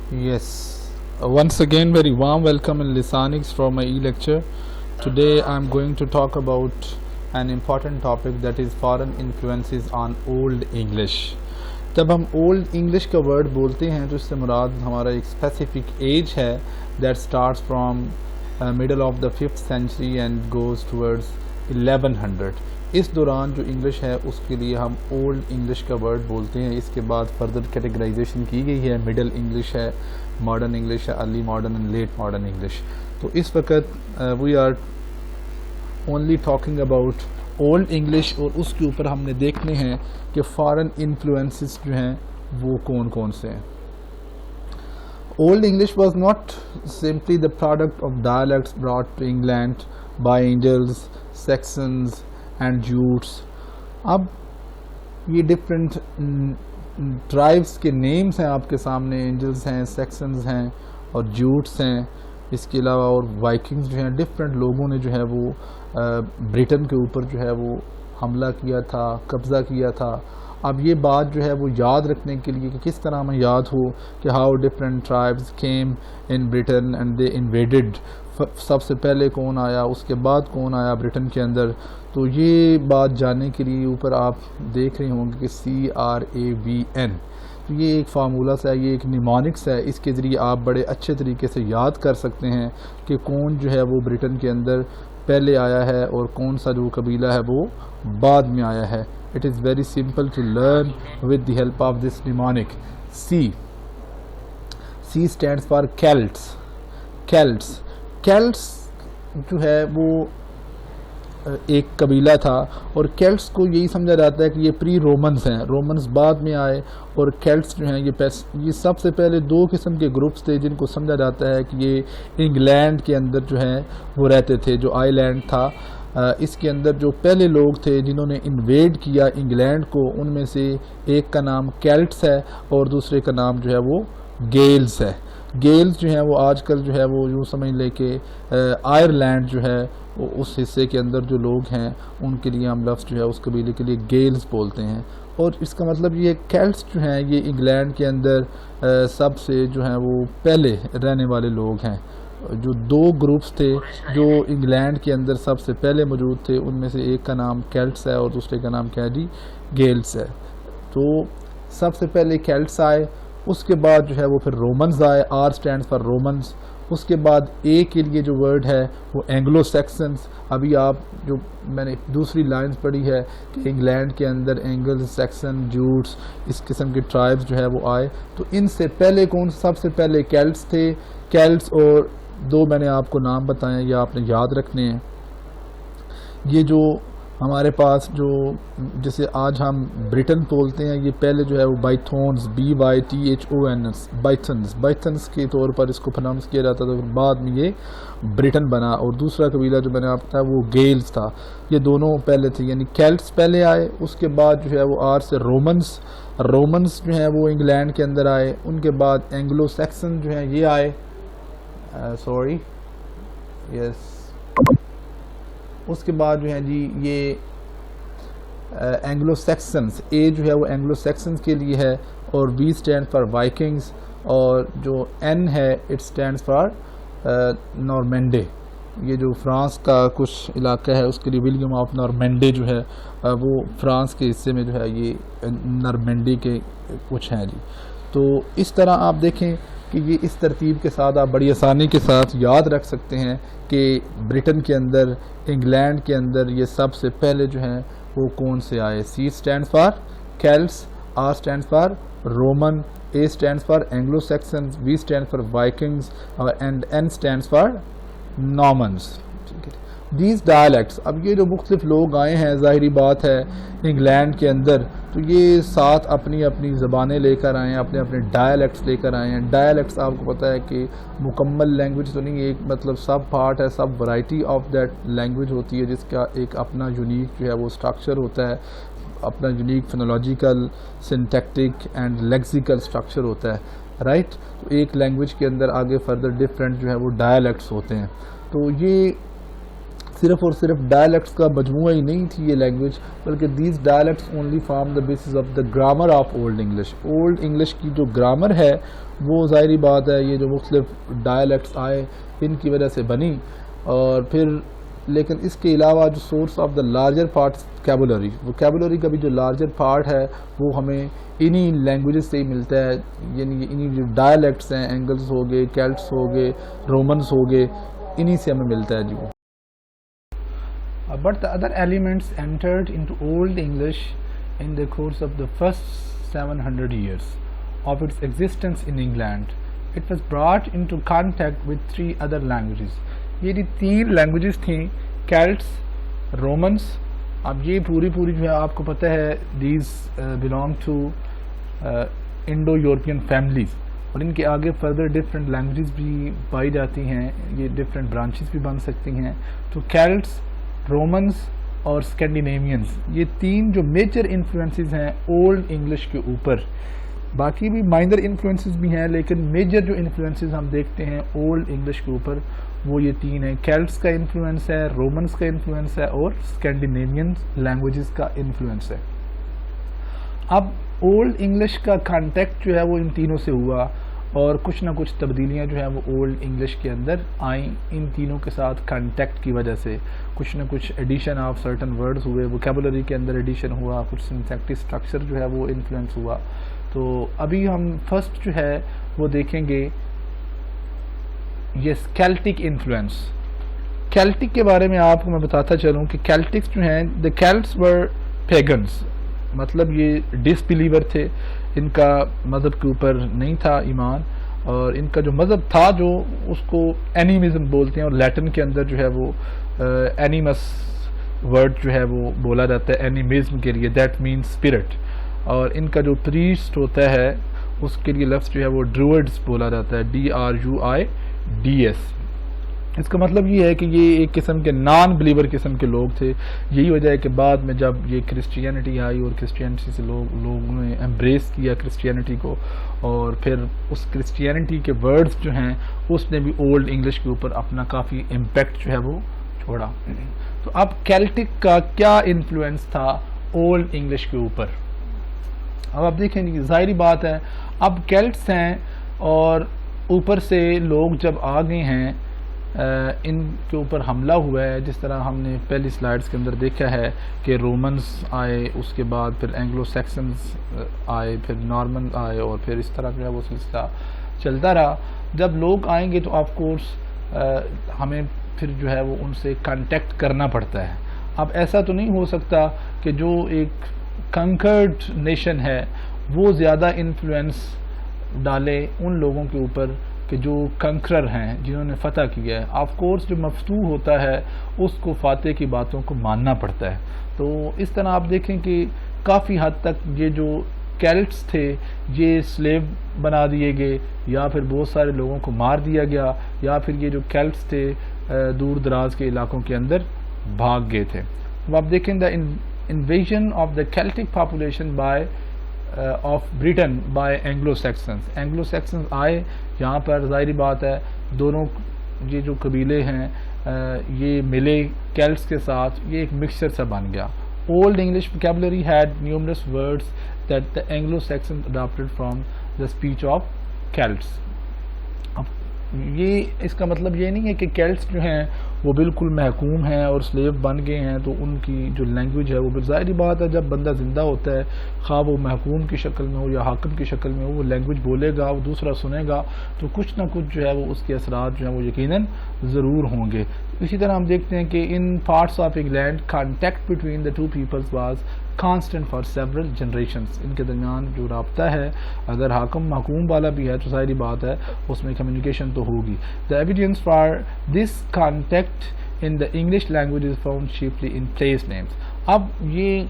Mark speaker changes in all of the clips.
Speaker 1: Yes. Once again, very warm welcome in Lisanics for my e-lecture. Today I'm going to talk about an important topic, that is foreign influences on Old English. جب ہم old English کا word بولتے ہیں تو اس سے مراد ہمارا ایک specific age ہے that starts from middle of the 5th century and goes towards 1100. اس دوران جو انگلش ہے اس کے لیے ہم اولڈ انگلش کا ورڈ بولتے ہیں. اس کے بعد فردر کیٹیگرائزیشن کی گئی ہے, مڈل انگلش ہے, ماڈرن انگلش ہے, early modern and late modern English. تو اس وقت we are only talking about old English, اور اس کے اوپر ہم نے دیکھنے ہیں کہ فارن انفلوئنسز جو ہیں وہ کون کون سے ہیں. Old English was not simply the product of dialects brought to England by Angles, Saxons and Jutes. اب یہ ڈفرینٹ ٹرائبس کے نیمز ہیں آپ کے سامنے, اینجلز ہیں, سیکسنز ہیں اور جوٹس ہیں. اس کے علاوہ اور وائکنگز جو ہیں, ڈفرینٹ لوگوں نے جو ہے وہ برٹن کے اوپر جو ہے وہ حملہ کیا تھا, قبضہ کیا تھا. اب یہ بات جو ہے وہ یاد رکھنے کے لیے کہ کس طرح ہمیں یاد ہو کہ how different tribes came in Britain and they invaded, سب سے پہلے کون آیا, اس کے بعد کون آیا برٹن کے اندر. تو یہ بات جاننے کے لیے اوپر آپ دیکھ رہے ہوں گے کہ CRAVN, تو یہ ایک فارمولا ہے, یہ ایک نیمونکس ہے. اس کے ذریعے آپ بڑے اچھے طریقے سے یاد کر سکتے ہیں کہ کون جو ہے وہ برٹن کے اندر پہلے آیا ہے اور کون سا جو قبیلہ ہے وہ بعد میں آیا ہے. It is very simple to learn with the help of this mnemonic. C stands for Celts. Celts جو ہے وہ ایک قبیلہ تھا, اور کیلٹس کو یہی سمجھا جاتا ہے کہ یہ پری رومنز ہیں, رومنز بعد میں آئے. اور کیلٹس جو ہیں یہ سب سے پہلے دو قسم کے گروپس تھے جن کو سمجھا جاتا ہے کہ یہ انگلینڈ کے اندر جو ہیں وہ رہتے تھے. جو آئی لینڈ تھا, اس کے اندر جو پہلے لوگ تھے جنہوں نے انویڈ کیا انگلینڈ کو, ان میں سے ایک کا نام کیلٹس ہے اور دوسرے کا نام جو ہے وہ گیلز ہے. گیلز جو ہیں وہ آج کل جو ہے وہ یوں سمجھ لے کہ آئرلینڈ جو ہے اس حصے کے اندر جو لوگ ہیں ان کے لیے ہم لفظ جو ہے اس قبیلے کے لیے گیلز بولتے ہیں. اور اس کا مطلب یہ کیلٹس جو ہیں یہ انگلینڈ کے اندر سب سے جو ہیں وہ پہلے رہنے والے لوگ ہیں. جو دو گروپس تھے جو انگلینڈ کے اندر سب سے پہلے موجود تھے, ان میں سے ایک کا نام کیلٹس ہے اور دوسرے کا نام کیا جی گیلس ہے. تو سب سے پہلے کیلٹس آئے, اس کے بعد جو ہے وہ پھر رومنز آئے, R stands for رومنز. اس کے بعد A کے لیے جو ورڈ ہے وہ اینگلو سیکسنز. ابھی آپ جو میں نے دوسری لائنز پڑھی ہے کہ انگلینڈ کے اندر اینگلز, سیکسن, جوٹس, اس قسم کے ٹرائبز جو ہے وہ آئے. تو ان سے پہلے کون, سب سے پہلے کیلٹس تھے. کیلٹس اور دو میں نے آپ کو نام بتائے, یہ آپ نے یاد رکھنے ہیں. یہ جو ہمارے پاس جو جسے آج ہم برٹن بولتے ہیں, یہ پہلے جو ہے وہ بائتھونز, BYTHONS, بائتھنز کے طور پر اس کو پروناؤنس کیا جاتا تھا. بعد میں یہ برٹن بنا, اور دوسرا قبیلہ جو میں نے آپ کو بتایا وہ گیلز تھا. یہ دونوں پہلے تھے, یعنی کیلٹس پہلے آئے, اس کے بعد جو ہے وہ R سے رومنز جو ہیں وہ انگلینڈ کے اندر آئے. ان کے بعد اینگلو سیکسن جو ہیں یہ آئے, اس کے بعد جو ہے جی یہ اینگلو سیکسنز, A جو ہے وہ اینگلو سیکسنز کے لیے ہے, اور V اسٹینڈ فار وائکنگز, اور جو N ہے اٹ اسٹینڈ فار نارمینڈے. یہ جو فرانس کا کچھ علاقہ ہے اس کے لیے ولیم آف نارمینڈے جو ہے وہ فرانس کے حصے میں جو ہے یہ نارمینڈی کے کچھ ہیں جی. تو اس طرح آپ دیکھیں کہ یہ اس ترتیب کے ساتھ آپ بڑی آسانی کے ساتھ یاد رکھ سکتے ہیں کہ برٹن کے اندر, انگلینڈ کے اندر یہ سب سے پہلے جو ہیں وہ کون سے آئے. C stand for Celts, R stand for Roman, A stand for Anglo Saxons, V stand for Vikings, and N stand for Normans. These dialects, اب یہ جو مختلف لوگ آئے ہیں ظاہری بات ہے انگلینڈ کے اندر, تو یہ ساتھ اپنی اپنی زبانیں لے کر آئے ہیں, اپنے اپنے ڈائلیکٹس لے کر آئے ہیں. ڈائلیکٹس آپ کو پتہ ہے کہ مکمل لینگویج تو نہیں, ایک مطلب سب پارٹ ہے, سب ورائٹی آف دیٹ لینگویج ہوتی ہے جس کا ایک اپنا یونیک جو ہے وہ اسٹرکچر ہوتا ہے, اپنا unique phonological, syntactic and lexical structure ہوتا ہے, رائٹ. تو ایک لینگویج کے اندر آگے فردر ڈفرینٹ جو ہے وہ ڈائلیکٹس ہوتے ہیں. تو یہ صرف اور صرف ڈائلیکٹس کا مجموعہ ہی نہیں تھی یہ لینگویج، بلکہ these dialects only form the basis of the grammar of old English. Old English کی جو گرامر ہے وہ ظاہری بات ہے یہ جو مختلف ڈائلیکٹس آئے ان کی وجہ سے بنی. اور پھر لیکن اس کے علاوہ جو source of the larger part vocabulary کا بھی جو لارجر پارٹ ہے وہ ہمیں انہی لینگویجز سے ہی ملتا ہے، یعنی انہی جو ڈائلیکٹس ہیں، اینگلز ہو گئے، کیلٹس ہو گئے، رومنز ہو گئے، انہی سے ہمیں ملتا ہے جی. But the other elements entered into Old English in the course of the first 700 years of its existence in England. It was brought into contact with 3 other languages. یہ 3 لینگویجز تھیں، کیلٹس، رومنس. اب یہ پوری جو ہے آپ کو پتہ ہے these belong to Indo European families, اور ان کے آگے فردر ڈفرینٹ لینگویجز بھی پائی جاتی ہیں، یہ ڈفرینٹ برانچز بھی بن سکتی ہیں. تو کیلٹس، رومنس اور اسکینڈینیوینز، یہ 3 جو میجر انفلوئنسز ہیں اولڈ انگلش کے اوپر. باقی بھی مائنر انفلوئنسز بھی ہیں لیکن میجر جو انفلوئنسز ہم دیکھتے ہیں اولڈ انگلش کے اوپر وہ یہ 3 ہیں. کیلٹس کا انفلوئنس ہے، رومنس کا انفلوئنس ہے اور اسکینڈینیوین لینگویجز کا انفلوئنس ہے. اب اولڈ انگلش کا کانٹیکٹ جو ہے وہ ان تینوں سے ہوا اور کچھ نہ کچھ تبدیلیاں جو ہیں وہ اولڈ انگلش کے اندر آئیں ان تینوں کے ساتھ کانٹیکٹ کی وجہ سے. کچھ نہ کچھ ایڈیشن آف سرٹن ورڈز ہوئے، ووکیبولری کے اندر ایڈیشن ہوا، کچھ سنٹیکٹک اسٹرکچر جو ہے وہ انفلوئنس ہوا. تو ابھی ہم فرسٹ جو ہے وہ دیکھیں گے یہ کیلٹک انفلوئنس. کیلٹک کے بارے میں آپ کو میں بتاتا چلوں کہ کیلٹکس جو ہیں دا کیلٹس ور پیگنس، مطلب یہ ڈس بلیور تھے، ان کا مذہب کے اوپر نہیں تھا ایمان، اور ان کا جو مذہب تھا جو اس کو اینیمزم بولتے ہیں، اور لیٹن کے اندر جو ہے وہ اینیمس ورڈ جو ہے وہ بولا جاتا ہے اینیمزم کے لیے، دیٹ مینس اسپرٹ. اور ان کا جو پریسٹ ہوتا ہے اس کے لیے لفظ جو ہے وہ ڈروئڈز بولا جاتا ہے، DRUIDS. اس کا مطلب یہ ہے کہ یہ ایک قسم کے نان بلیور قسم کے لوگ تھے. یہی وجہ ہے کہ بعد میں جب یہ کرسچینٹی آئی اور کرسچینٹی سے لوگوں نے امبریس کیا کرسچینٹی کو، اور پھر اس کرسچینٹی کے ورڈز جو ہیں اس نے بھی اولڈ انگلش کے اوپر اپنا کافی امپیکٹ جو ہے وہ چھوڑا. تو اب کیلٹک کا کیا انفلوئنس تھا اولڈ انگلش کے اوپر؟ اب آپ دیکھیں گے ظاہری بات ہے اب کیلٹس ہیں اور اوپر سے لوگ جب آ گئے ہیں ان کے اوپر حملہ ہوا ہے، جس طرح ہم نے پہلی سلائڈز کے اندر دیکھا ہے کہ رومنز آئے، اس کے بعد پھر اینگلو سیکسنز آئے، پھر نارمن آئے، اور پھر اس طرح جو ہے وہ سلسلہ چلتا رہا. جب لوگ آئیں گے تو آف کورس ہمیں پھر جو ہے وہ ان سے کانٹیکٹ کرنا پڑتا ہے. اب ایسا تو نہیں ہو سکتا کہ جو ایک کنکرڈ نیشن ہے وہ زیادہ انفلوئنس ڈالے ان لوگوں کے اوپر کہ جو کنکرر ہیں، جنہوں نے فتح کیا ہے. آف کورس جو مفتوح ہوتا ہے اس کو فاتح کی باتوں کو ماننا پڑتا ہے. تو اس طرح آپ دیکھیں کہ کافی حد تک یہ جو کیلٹس تھے یہ سلیو بنا دیے گئے، یا پھر بہت سارے لوگوں کو مار دیا گیا، یا پھر یہ جو کیلٹس تھے دور دراز کے علاقوں کے اندر بھاگ گئے تھے. اب آپ دیکھیں دا invasion of the Celtic population of Britain by Anglo-Saxons. Anglo-Saxons آئے یہاں پر، ظاہری بات ہے دونوں یہ جو قبیلے ہیں یہ ملے کیلٹس کے ساتھ، یہ ایک مکسچر سا بن گیا. Old English vocabulary had numerous words that the Anglo-Saxons adopted from the speech of Celts. یہ اس کا مطلب یہ نہیں ہے کہ کیلٹس جو ہیں وہ بالکل محکوم ہیں اور سلیو بن گئے ہیں تو ان کی جو لینگویج ہے وہ ظاہری بات ہے جب بندہ زندہ ہوتا ہے خواہ وہ محکوم کی شکل میں ہو یا حاکم کی شکل میں ہو، وہ لینگویج بولے گا، وہ دوسرا سنے گا تو کچھ نہ کچھ جو ہے وہ اس کے اثرات جو ہیں وہ یقیناً ضرور ہوں گے. اسی طرح ہم دیکھتے ہیں کہ in parts of England contact between the two peoples was constant for several generations. ان کے درمیان جو رابطہ ہے اگر حاکم محکوم والا بھی ہے تو ظاہری بات ہے اس میں کمیونیکیشن تو ہوگی. دا evidence for this contact in the English language is found چیفلی in place names. اب یہ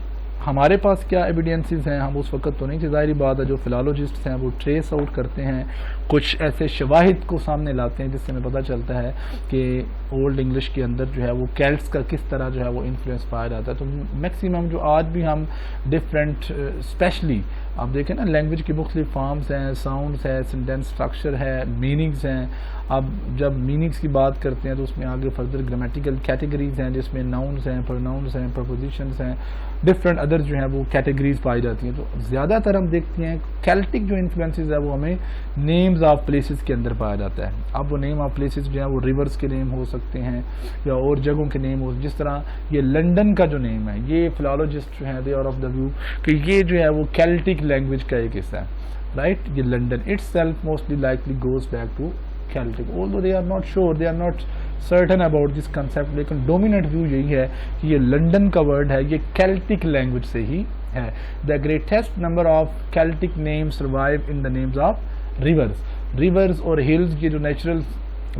Speaker 1: ہمارے پاس کیا ایویڈنسز ہیں، ہم اس وقت تو نہیں تھے، ظاہری بات ہے جو فلالوجسٹس ہیں وہ ٹریس آؤٹ کرتے ہیں کچھ ایسے شواہد کو سامنے لاتے ہیں جس سے ہمیں پتہ چلتا ہے کہ اولڈ انگلش کے اندر جو ہے وہ کیلٹس کا کس طرح جو ہے وہ انفلوئنس پایا جاتا ہے. تو میکسیمم جو آج بھی ہم ڈفرینٹ اسپیشلی آپ دیکھیں نا لینگویج کی مختلف فارمز ہیں, ساؤنڈز ہے, سینٹینس اسٹرکچر ہے, میننگز ہیں. اب جب میننگز کی بات کرتے ہیں تو اس میں آگے فردر گرامیٹیکل کیٹیگریز ہیں جس میں ناؤنز ہیں, پروناؤنز ہیں, پرپوزیشنز ہیں, ڈفرینٹ ادر جو ہیں وہ کیٹیگریز پائی جاتی ہیں. تو زیادہ تر ہم دیکھتے ہیں کیلٹک جو انفلوئنسز ہے وہ ہمیں نیمز آف پلیسز کے اندر پایا جاتا ہے. اب وہ نیم آف پلیسز جو ہیں وہ ریورز کے نیم ہو سکتے ہیں یا اور جگہوں کے نیم ہو, جس طرح یہ لنڈن کا جو نیم ہے, یہ فلالوجسٹ جو ہیں they are of the view کہ یہ جو ہے وہ کیلٹک لینگویج کا ایک حصہ ہے, رائٹ. یہ London itself mostly likely goes back to Celtic, although they are not sure, they are not certain about this concept, لیکن dominant view یہی ہے کہ یہ لنڈن کا ورڈ ہے, یہ Celtic language سے ہی ہے. The greatest number of Celtic names survive in the names of rivers. Rivers اور hills یہ جو نیچرل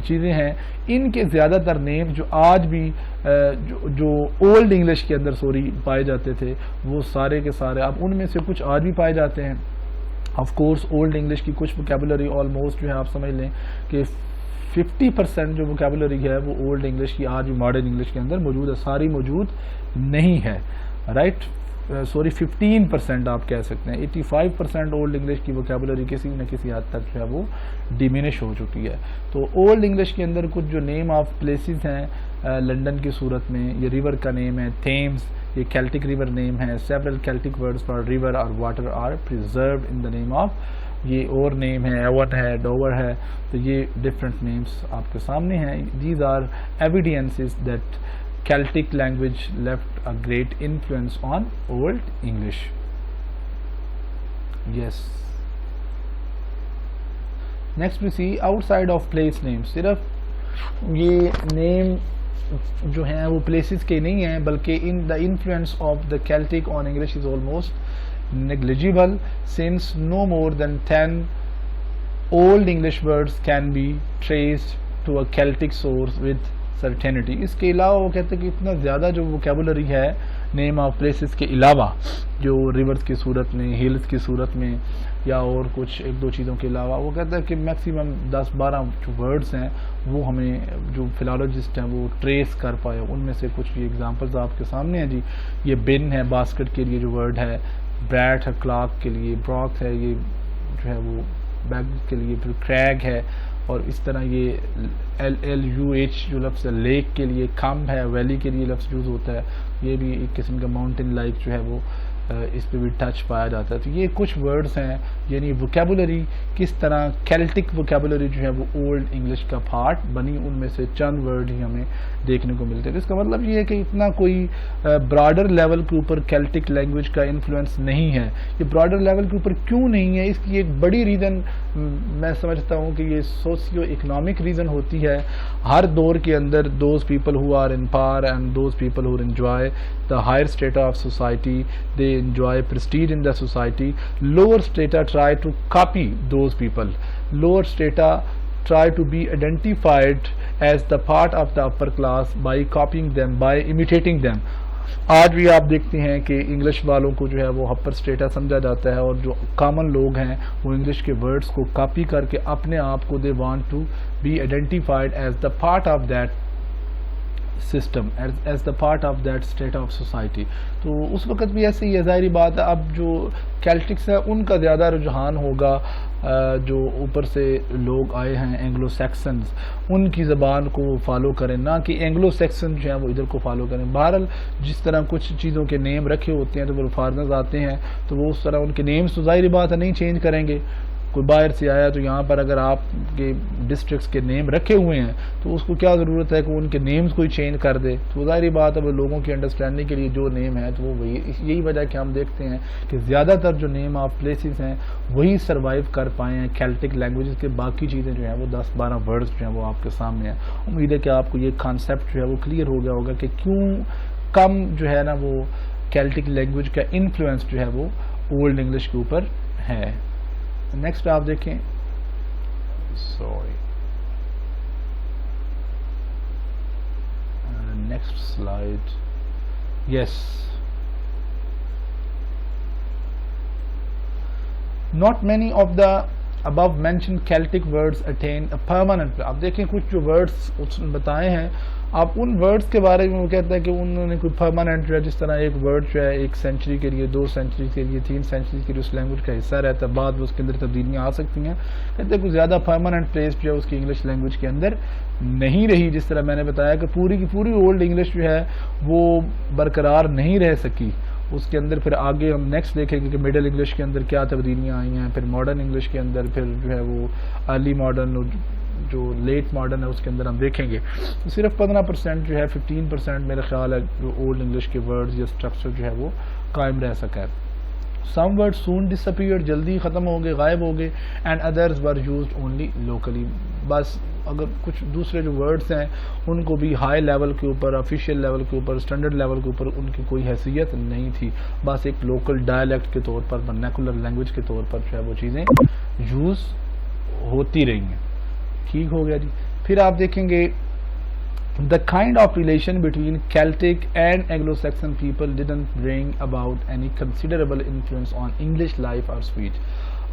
Speaker 1: چیزیں ہیں ان کے زیادہ تر نیم جو آج بھی جو اولڈ انگلش کے اندر پائے جاتے تھے وہ سارے کے سارے اب ان میں سے کچھ آج بھی پائے جاتے ہیں. آف کورس اولڈ انگلش کی کچھ ووکیبولری آلموسٹ جو ہے آپ سمجھ لیں کہ 50% جو ووکیبولری ہے وہ اولڈ انگلش کی آج بھی ماڈرن انگلش کے اندر موجود ہے, ساری موجود نہیں ہے, رائٹ. 15% آپ کہہ سکتے ہیں. 85% اولڈ انگلش کی ووکیبولری کسی نہ کسی حد تک جو ہے وہ ڈیمینش ہو چکی ہے. تو اولڈ انگلش کے اندر کچھ جو نیم آف پلیسز ہیں لنڈن کی صورت میں, یہ ریور کا نیم ہے تھیمز, یہ کیلٹک ریور نیم ہے. several Celtic words for river or water are preserved in the name of, یہ اور نیم ہے, ایون ہے, ڈوور ہے. تو یہ ڈفرینٹ نیمز آپ کے سامنے ہیں. these are evidences that Celtic language left a great influence on Old English. Yes. Next we see outside of place names. صرف یہ نیم جو ہیں وہ پلیسز کے نہیں ہیں بلکہ in the influence of the Celtic on English is almost negligible, since no more than 10 old English words can be traced to a Celtic source with certainty. اس کے علاوہ وہ کہتے ہیں کہ اتنا زیادہ جو ووکیبولری ہے نیم آف پلیسز کے علاوہ جو ریورز کی صورت میں, ہلز کی صورت میں یا اور کچھ ایک دو چیزوں کے علاوہ, وہ کہتا ہے کہ میکسیمم 10-12 جو ورڈز ہیں وہ ہمیں جو فلالوجسٹ ہیں وہ ٹریس کر پائے. ان میں سے کچھ ایگزامپلز آپ کے سامنے ہیں جی. یہ بن ہے باسکٹ کے لیے جو ورڈ ہے, بریٹ ہے کلاک کے لیے, براک ہے یہ جو ہے وہ بیگ کے لیے, پھر کریگ ہے, اور اس طرح یہ LUH جو لفظ ہے لیک کے لیے, کم ہے ویلی کے لیے لفظ یوز ہوتا ہے, یہ بھی ایک قسم کا ماؤنٹین لائک جو ہے وہ اس پہ بھی ٹچ پایا جاتا ہے. تو یہ کچھ ورڈز ہیں, یعنی ووکیبولری کس طرح کیلٹک ووکیبولری جو ہے وہ اولڈ انگلش کا پارٹ بنی, ان میں سے چند ورڈ ہی ہمیں دیکھنے کو ملتے ہیں. اس کا مطلب یہ ہے کہ اتنا کوئی براڈر لیول کے اوپر کیلٹک لینگویج کا انفلوئنس نہیں ہے. یہ براڈر لیول کے اوپر کیوں نہیں ہے, اس کی ایک بڑی ریزن میں سمجھتا ہوں کہ یہ سوسیو اکنامک ریزن ہوتی ہے. ہر دور کے اندر those people who are in power and those people who enjoy the higher strata of society, they enjoy prestige in the society. Lower strata try to copy those people. Lower strata try to be identified as the part of the upper class by copying them, by imitating them. آج بھی آپ دیکھتے ہیں کہ English والوں کو جو ہے وہ اپر اسٹیٹا سمجھا جاتا ہے, اور جو کامن لوگ ہیں وہ انگلش کے ورڈز کو کاپی کر کے اپنے آپ کو they want to be identified as the part of that system, as the part of that state of society. تو اس وقت بھی ایسے ہی ہے, ظاہری بات ہے. اب جو کیلٹکس ہے ان کا زیادہ رجحان ہوگا جو اوپر سے لوگ آئے ہیں اینگلو سیکسنز, ان کی زبان کو فالو کریں, نہ کہ اینگلو سیکسن جو ہیں وہ ادھر کو فالو کریں. بہرحال جس طرح کچھ چیزوں کے نیم رکھے ہوتے ہیں تو وہ فارنرز آتے ہیں تو وہ اس طرح ان کے نیمز تو ظاہری بات ہے نہیں چینج کریں گے. کوئی باہر سے آیا تو یہاں پر اگر آپ کے ڈسٹرکٹس کے نیم رکھے ہوئے ہیں تو اس کو کیا ضرورت ہے کہ ان کے نیمز کوئی چینج کر دے. تو ظاہری بات ہے وہ لوگوں کی انڈرسٹینڈنگ کے لیے جو نیم ہے تو وہ وہی, یہی وجہ کہ ہم دیکھتے ہیں کہ زیادہ تر جو نیم آف پلیسز ہیں وہی سروائیو کر پائے ہیں کیلٹک لینگویجز کے. باقی چیزیں جو ہیں وہ 10-12 ورڈز جو ہیں وہ آپ کے سامنے ہیں. امید ہے کہ آپ کو یہ کانسیپٹ جو ہے وہ کلیئر ہو گیا ہوگا کہ کیوں کم جو ہے نا وہ کیلٹک لینگویج کا انفلوئنس جو ہے وہ اولڈ انگلش کے اوپر ہے. نیکسٹ آپ دیکھیں, next slide. Yes, not many of the above mentioned Celtic words attain a permanent. اب دیکھیں کچھ جو ورڈز بتائے ہیں، آپ ان ورڈز کے بارے میں وہ کہتا ہے کہ انہوں نے کوئی پرماننٹ جو ہے، جس طرح ایک ورڈ جو ہے 1 سینچری کے لیے، 2 سینچری کے لیے، 3 سینچری کے لیے اس لینگویج کا حصہ رہتا ہے، بعد میں اس کے اندر تبدیلیاں آ سکتی ہیں. کہتے ہیں کوئی زیادہ پرماننٹ پلیس جو ہے اس کی انگلش لینگویج کے اندر نہیں رہی. جس طرح میں نے بتایا کہ پوری کی پوری اولڈ انگلش جو ہے وہ برقرار نہیں رہ سکی. اس کے اندر پھر آگے ہم نیکسٹ دیکھیں گے کہ مڈل انگلش کے اندر کیا تبدیلیاں آئی ہیں، پھر ماڈرن انگلش کے اندر، پھر جو ہے وہ ارلی ماڈرن، جو لیٹ ماڈرن ہے اس کے اندر ہم دیکھیں گے. صرف 15% جو ہے، 15% میرا خیال ہے جو اولڈ انگلش کے ورڈز یا اسٹرکچر جو ہے وہ قائم رہ سکا ہے. Some words soon disappeared، جلدی ختم ہو گئے، غائب ہو گئے. and others were used only locally. بس اگر کچھ دوسرے جو ورڈز ہیں ان کو بھی ہائی لیول کے اوپر، آفیشیل لیول کے اوپر، اسٹینڈرڈ لیول کے اوپر ان کی کوئی حیثیت نہیں تھی. بس ایک لوکل ڈائلیکٹ کے طور پر، ورنیکولر لینگویج کے طور پر جو ہے وہ چیزیں یوز ہوتی رہی ہیں. ٹھیک ہو گیا جی. پھر آپ دیکھیں گے the kind of relation between Celtic and Anglo-Saxon people didn't bring about any considerable influence on English life or speech.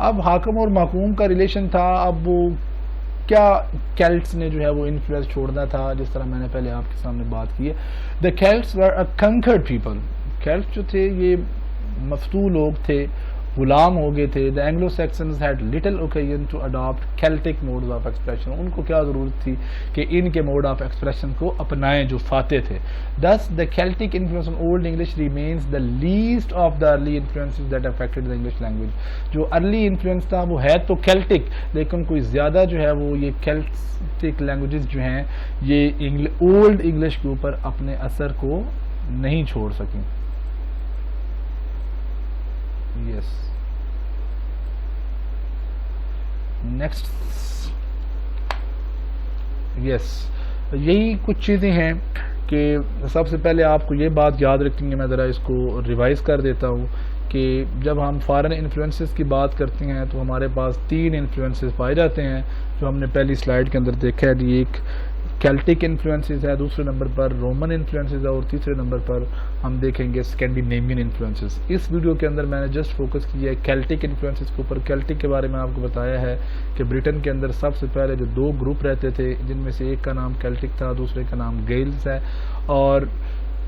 Speaker 1: اب حاکم اور محکوم کا ریلیشن تھا، اب وہ کیا کیلٹس نے جو ہے وہ انفلوئنس چھوڑنا تھا، جس طرح میں نے پہلے آپ کے سامنے بات کی ہے. the Celts were a conquered people. کیلٹس جو تھے یہ مفتوح لوگ تھے، غلام ہو گئے تھے. the Anglo-Saxons had little occasion to adopt Celtic modes of expression. ان کو کیا ضرورت تھی کہ ان کے موڈ آف ایکسپریشن کو اپنائیں جو فاتح تھے. thus the Celtic influence on Old English remains the least of the early influences that affected the English language. جو ارلی انفلوئنس تھا وہ ہے تو کیلٹک، لیکن کوئی زیادہ جو ہے وہ یہ کیلٹک لینگویجز جو ہیں یہ اولڈ انگلش کے اوپر اپنے اثر کو نہیں چھوڑ سکیں. یس نیکسٹ. یس یہی کچھ چیزیں ہیں کہ سب سے پہلے آپ کو یہ بات یاد رکھیں گے، میں ذرا اس کو ریوائز کر دیتا ہوں کہ جب ہم فارن انفلوئنسز کی بات کرتے ہیں تو ہمارے پاس 3 انفلوئنسز پائے جاتے ہیں جو ہم نے پہلی سلائیڈ کے اندر دیکھا ہے. ایک کیلٹک انفلوئنسز ہے، دوسرے نمبر پر رومن انفلوئنسز ہے، اور تیسرے نمبر پر ہم دیکھیں گے اسکینڈینیوین انفلوئنسز. اس ویڈیو کے اندر میں نے جسٹ فوکس کیا ہے کیلٹک انفلوئنسز کے اوپر. کیلٹک کے بارے میں آپ کو بتایا ہے کہ برٹن کے اندر سب سے پہلے جو 2 گروپ رہتے تھے، جن میں سے ایک کا نام کیلٹک تھا، دوسرے کا نام گیلز ہے. اور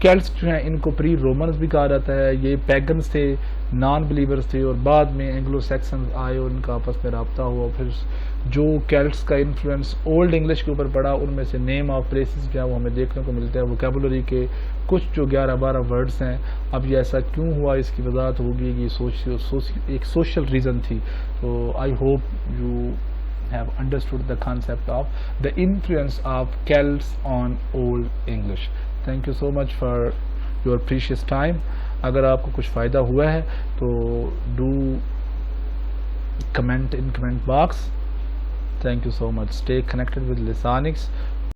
Speaker 1: کیلٹس جو ہیں ان کو پری رومنز بھی کہا جاتا ہے. یہ پیگنز تھے، نان بلیورز تھے، اور بعد میں اینگلو سیکسنز آئے اور ان کا آپس میں رابطہ ہوا. پھر جو کیلٹس کا انفلوئنس اولڈ انگلش کے اوپر پڑا، ان میں سے نیم آف پلیسز جو ہے وہ ہمیں دیکھنے کو ملتا ہے. ووکیبولری کے کچھ جو 11-12 ورڈز ہیں. اب یہ ایسا کیوں ہوا اس کی وضاحت ہوگی کہ ایک سوشل ریزن تھی. تو I hope you have understood the concept of the influence of Celts on Old English. Thank you so much for your precious time. اگر آپ کو کچھ فائدہ ہوا ہے تو do comment in comment box. Thank you so much. Stay connected with Lisanics.